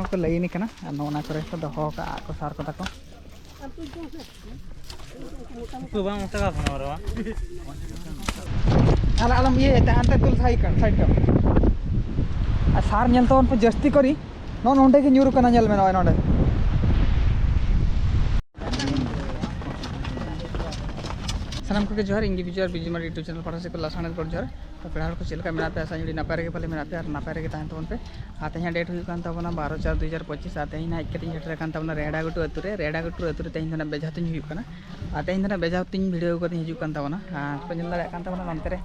को लईनी कना नोना करे को दोहो का को सार को ताको तो बांग तका फनवरवा आला आलम ये तांते तुल साइड का आ सार नेल तो उन जस्ती करी नोन ओंडे के न्यूरु कना नेल में नोडे सानाम को जोहार इंडिविजुअल बिजमार यूट्यूब चैनल पर से को लासाने पर जोहार तो पेड़ को चलका मेरा पे आशा जुड़ी नापाय रे पले मेरा पे और नापाय रे ताहन तोन पे आते हैं डेट हुई कान तबना 12/4/2025 आते ही ना इकती हेटर कान तबना रेडागुटु अतुरे तेहिन दना बेजा तुኝ हुई कना आते ही दना बेजा तुኝ वीडियो को हिजु कान तबना तो नेल दाड़े कान तबना नंते रे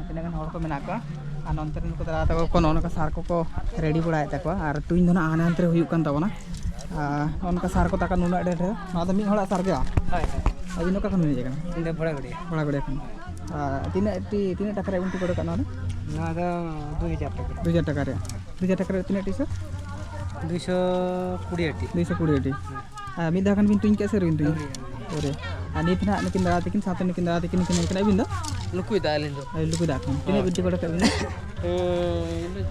तिना गन हर को मेना को आ नंते रे को दरा तको को नोनका सार को रेडी बड़ाय तको और तुኝ दना आने अंतरे हुई कान तबना नोनका सार को ताका नुना डेट ना तो मी हड़ा सार के अभी नोका खन मिल जाएगा इंदे बड़ा गड़े खन तीन टाका रे उंटी कोड़ का ना 2000 टाका रे 2000 टाका रे तीन टी सर 220 टी मी दा खन बिन तुኝ के सर बिन तुኝ ओरे नित ना निकिन दादा तिकिन साथे निकिन दादा तिकिन निकिन बिन दा लुकुई दा लेन दो लुकुई दा खन तीन बिन कोड़ का बिन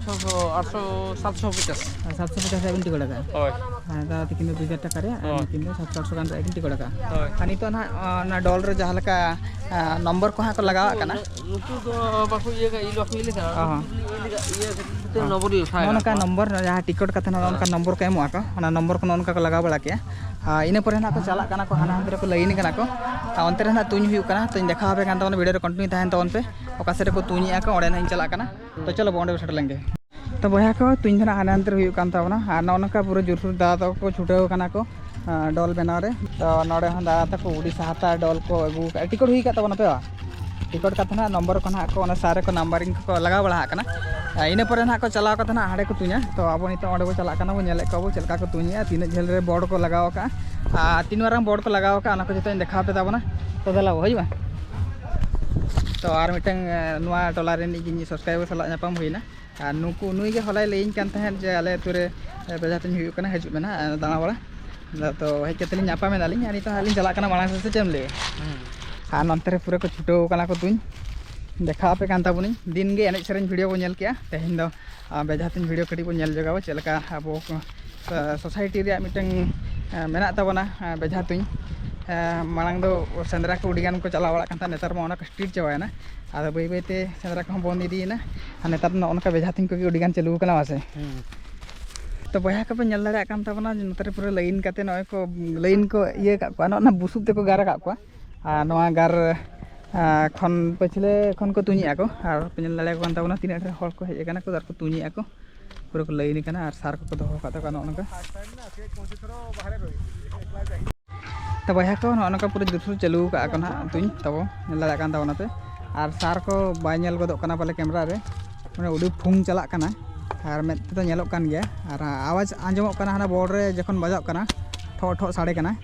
600 800 750 750 बिन कोड़ का होय दादा तिकिन 2000 टाका रे निकिन 700 गान रे बिन कोड़ का होय अनि तो ना डॉल रे जहां लका नंबर को हा को लगावा कना लुकु दो बाकु ये का इलो मिले का ये ते नंबर लिखा है उनका नंबर जहां टिकट का था उनका नंबर को एमो का ना नंबर को उनका को लगा बड़ा के इने पर ना को चला कना को हाना हमरे को लाइन कना को अंते रे ना तुኝ हुई कना तो देखा बे कान वीडियो रे कंटिन्यू ताहन तवन पे ओका से को तुኝ आ को ओडे ना चला कना तो चलो बॉन्डे सेट लेंगे तो बया को तुኝ धना हाना अंतर हुई कान तावना आ नौनका पूरा जुरसुर दादा को छुटेव कना को डॉल बनाव रे तो नोडे हन दादा को उड़ीसा हाता डॉल को अगू टिकट हुई का तवन पे टिकट का था नंबर को ना को सारे को नंबरिंग को लगा बड़ा कना इने पर ना को चलाव का हाड़े को तुñा तो अब नितो ओडे को चला कना बो नेले को चलका को तुñा तीन झेल रे बोर्ड को लगाव का तीन वारंग बोर्ड को लगाव का को जते देखा पे ताबना तो दला होइबा तो आर मिटंग नुआ टोला रे नि सब्सक्राइबर सला नापाम होइना नुकु नुई के हलाय लेइन कान तहन जे आले तुरे बेजा तुኝ हुई कना हजु मेना दाना बड़ा तो हेज केतली नापा में दालिन अनि तो हालिन चला कना माला से चेम ले नंतर पूरा को छुटो कना को तुኝ देखा पे कान ताबुनी दिन गे एने सेरेन वीडियो को नेल किया तेहिन दो बेजा तुኝ वीडियो कटी को नेल जगाव चलका अब सोसाइटी रे मिटंग मेना ताबना बेजा तुኝ मांग दो सेंद्रा को उड़ीगान को चला बड़ा कान नेतार मा ओना स्ट्रीट चवायना आदो बै बैते सेंद्रा को बंद इदीना नेतार ना ओनका बेजा तुኝ को उड़ीगान चलू कना वासे तो बया को पे नेल दाड़ा कान ताबना नतरे पूरा लाइन काते नय को लाइन को ये का को ना बुसुब ते को गारा का को नोआ गार खन पछले खन को तुñिया को और पेनल दाड़ा कान ताबना तीन रे हर को हेज कना को दार को तुñिया को पूरा को लाइन कना और सार को दोहो का तो ओनका तो बया को ओनका पूरा जुसुर चलू का को ना तुኝ तब नेल दाड़ा कान ताबना पे और सार को बाय नेल गदो कना पाले कैमरा रे माने उडी फुंग चला कना और में तो नेलोक कान गया और आवाज आंजमोक कना हाना बोर्ड रे जखन बजाव कना ठो ठो साड़े कना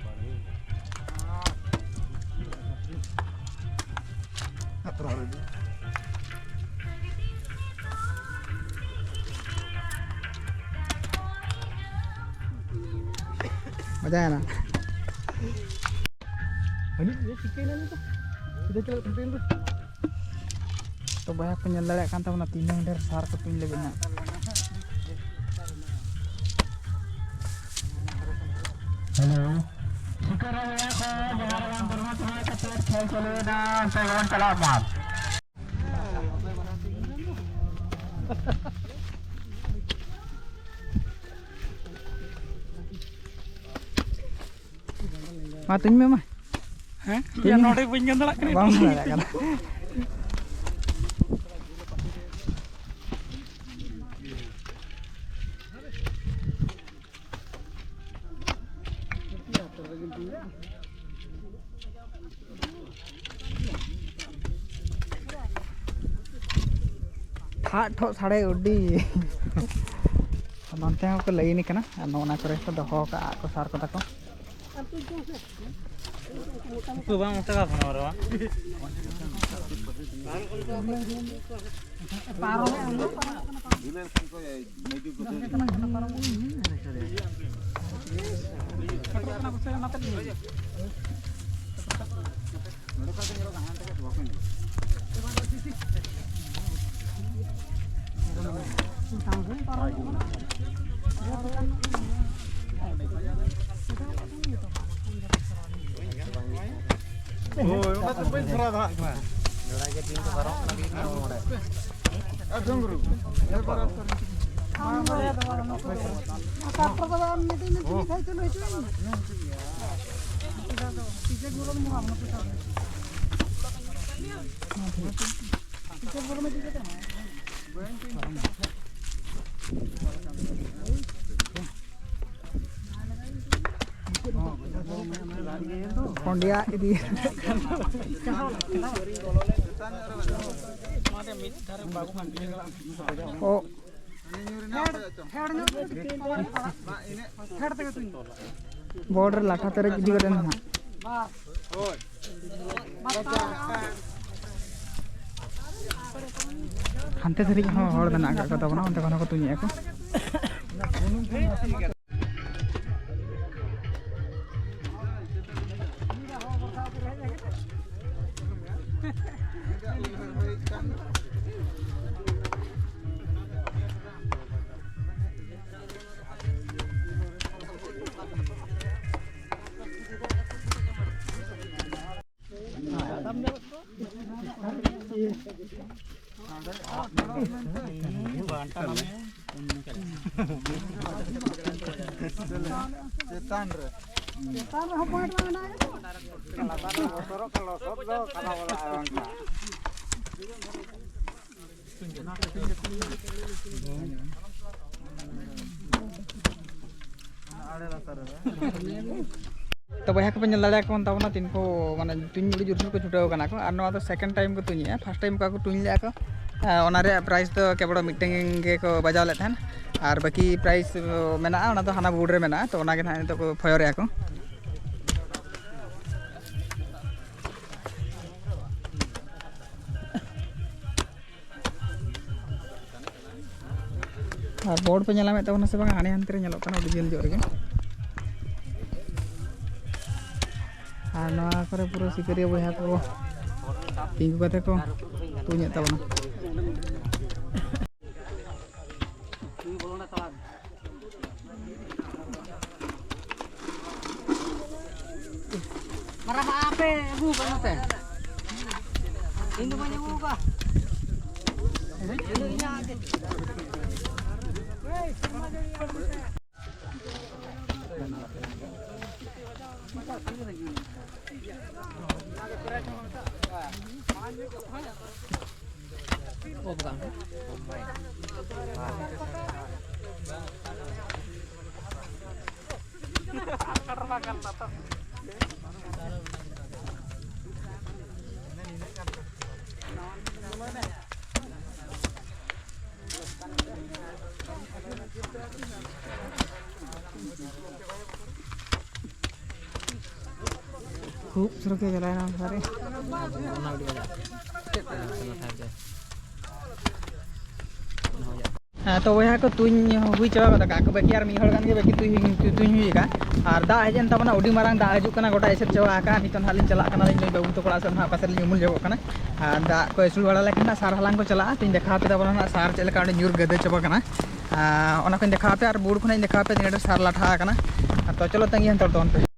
मजा है ना तो बया को नेल दाड़ा कान ताबना तीन ढेर सार को तुኝ लेबे ना हेलो शिकर है को जहार गान परमा तुम्हारे कते खेल चले ना सेवन चला मार मा तुኝ में मा हैं या नोडे बइन गन दड़ा कने बांग दड़ा कना ठो साड़े उडी नंते को लाइन कना नोना करे को दोहो का को सार को ताको तो बांग तका फनवरवा पारो Kondia ini. Oh. Border lata terus jadi keren mana? Hantar tadi orang dan agak kata mana untuk aku tunjuk aku. तो वह को पेन लड़ा को तब ना तीन को माने तुम बड़ी जुर्म को छुटाव कना को और नवा तो सेकंड टाइम को तुनिया फर्स्ट टाइम का को तुन लिया को ओनारे प्राइस तो केवल मीटिंग के को बजाव ले थान और बाकी प्राइस मेना ओना तो हाना बोर्ड रे मेना तो ओना के थाने तो को फयर या को और बोर्ड पे नेला में तो से बांगा हाने हानते रे नेलो कना डिजिटल जो रे और नवा करे पूरा सिकरिया बया को तिंगु कते को तुnye ताबना Marah apa bu kamu teh? Ini banyak bu kah? Ini aja. Oh bukan. खूब सुरु के चलाए ना सारे तो वह को तुኝ हुई चाबा कदा का बाकी यार मी हड़ गान के बाकी तुኝ हुई का और दा हजन तबना उडी मारंग दा हजु कना गोटा एसर चाबा का नितन हालिन चला कना इन बाबू तो कोड़ा सन हा पासे उमुल जगो कना दा को एसुल वाला लेकिन सार हलांग को चला तीन देखा पे तबना सार चले का न्यूर गदे चाबा कना ओना को देखा पे और बोर्ड खुना देखा पे नेडर सार लाठा कना तो चलो तंगी हन तोन पे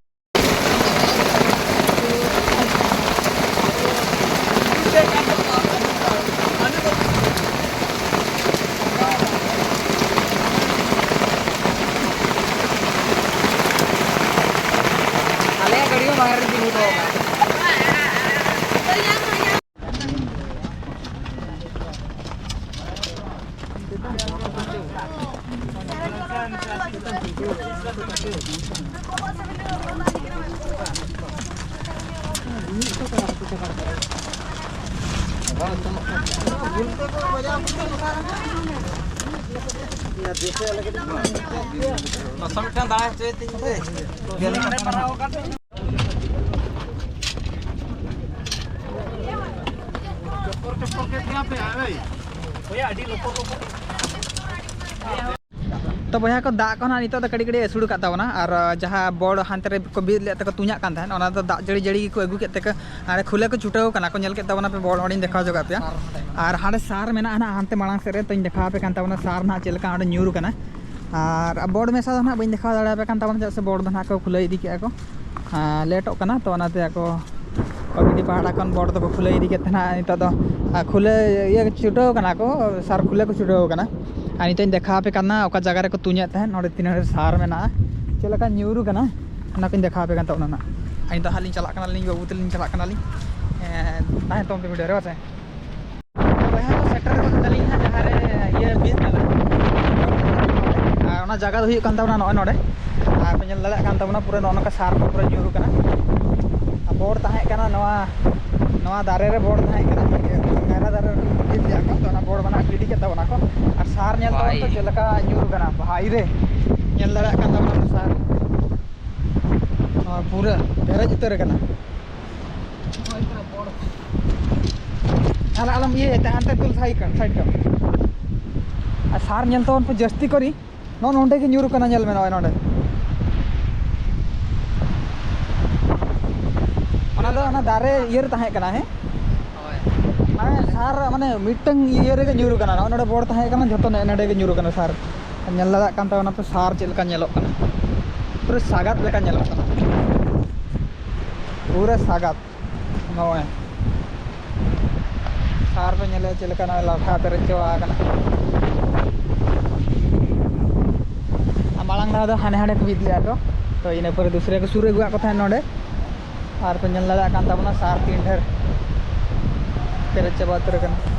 तो बया को दाग को ना नितो तो कड़ी कड़ी एसुड़ का तावना और जहाँ बोर्ड हानते रे को बीद लेते को तुञा कान थान ओना तो दाग जड़ी जड़ी को अगू केते को आरे खुले को छुटाव कना को नेल के तावना पे बोर्ड ओडिन देखा जोगा पे और हाडे सार मेना ना हानते मांग से रे तो देखा पे कान तावना सार ना चेलका हाडे न्यूर कना और बोर्ड में सा ना बइन देखा दाड़ा पे कान तावना से बोर्ड ना को खुले इदी के को लेटो कना तो ओनाते को कमिटी पहाड़ा कन बोर्ड तो खुले इदी के तना नितो तो खुले ये छुटाव कना को सार खुले को छुटाव कना और नितो देखा पे करना ओका जगह रे को तुञा तहन नोडे तीन सार में ना चलका न्यूरू कना ना को देखा पे कान ना आई तो हालिं चला कना लिंग बाबू तलिंग चला कना लिंग ताहे तो वीडियो रे बासे वहां तो सेक्टर को तलिंग ना जहां रे ये बीच में ओना जगह दो हुई कान तावना नोय नोडे आ पे लड़ा कान तावना पूरा नोनका सार को पूरा न्यूरू कना बोर्ड ताहे कना नवा दारे रे बोर्ड ताहे कना गारा दारे बीच जा को तो ना बोर्ड बना गिडी के तावना को और सार नेल तो चलका न्यूरू कना भाई रे नेल लड़ा कान तावना सार और पूरा पेरेज उतर कना आला आलम ये तांते तुल साइड का आ सार नेल तो उन जस्ती करी नोंडे के न्यूरू कना नेल में नोंडे ओना दो ओना दारे इयर ताहे कना है माने सार माने मिटंग इयर के न्यूरू कना नोंडे बोर्ड ताहे कना जतो नेडे के न्यूरू कना सार नेल लदा कान ता ओना पे सार चेलका नेलो कना पूरा सागात लेका नेलो कना पूरा सागात नोय सार पे नेले चेलका ना लाठा पे रचवा कना मालांग ना दो हाने हाने को बिदलिया को तो इने पर दूसरे को सुरे गुआ को था नोडे और पे नेल लदा कान ता सार तीन ढेर पेरे चबा उतर कना